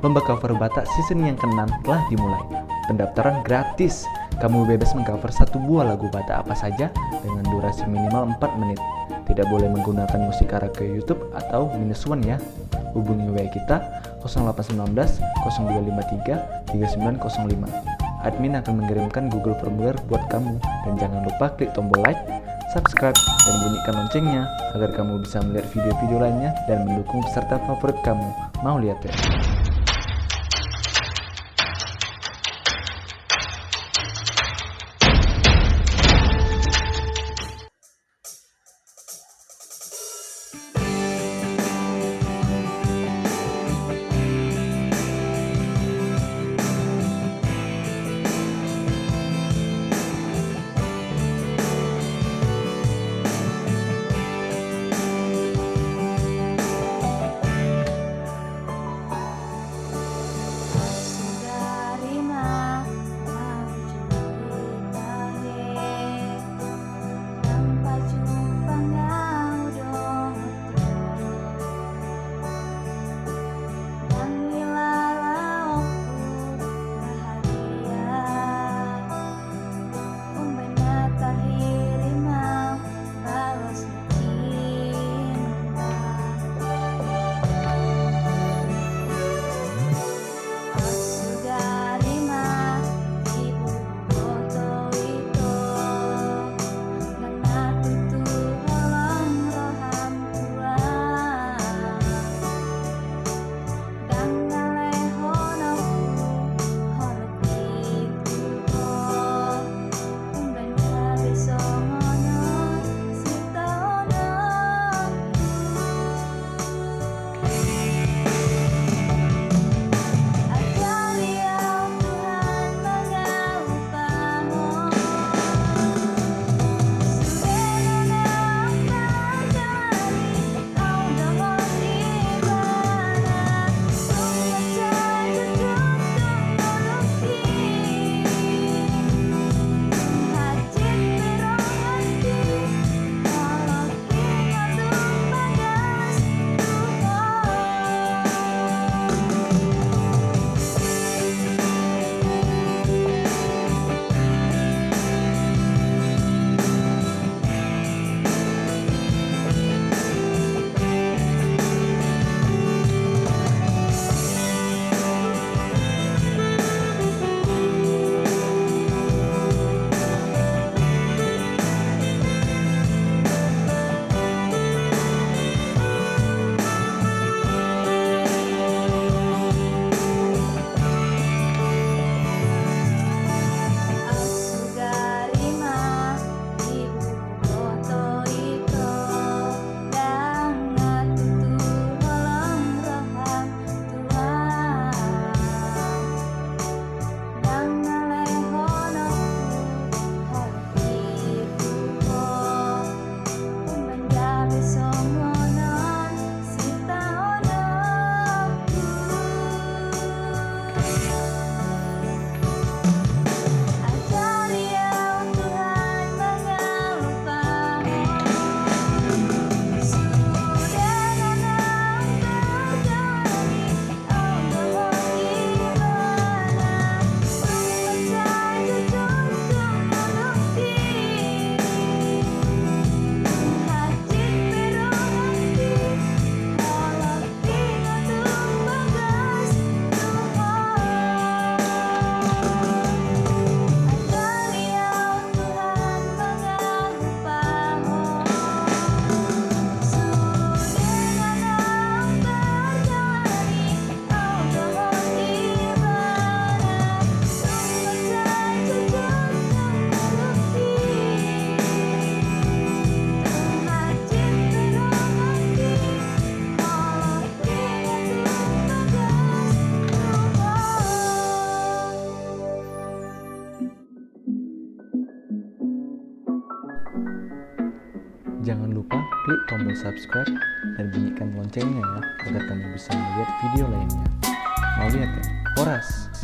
Lomba cover Batak season yang ke-6 telah dimulai. Pendaftaran gratis. Kamu bebas mengcover satu buah lagu Batak apa saja dengan durasi minimal 4 menit. Tidak boleh menggunakan musik karaoke YouTube atau -1 ya. Hubungi WA kita 0819 0253 3905. Admin akan mengirimkan Google Formulir buat kamu. Dan jangan lupa klik tombol like, subscribe, dan bunyikan loncengnya agar kamu bisa melihat video-video lainnya dan mendukung peserta favorit kamu. Mau lihat ya? Jangan lupa klik tombol subscribe dan bunyikan loncengnya ya, agar kamu bisa melihat video lainnya. Mau lihat ya? Horas!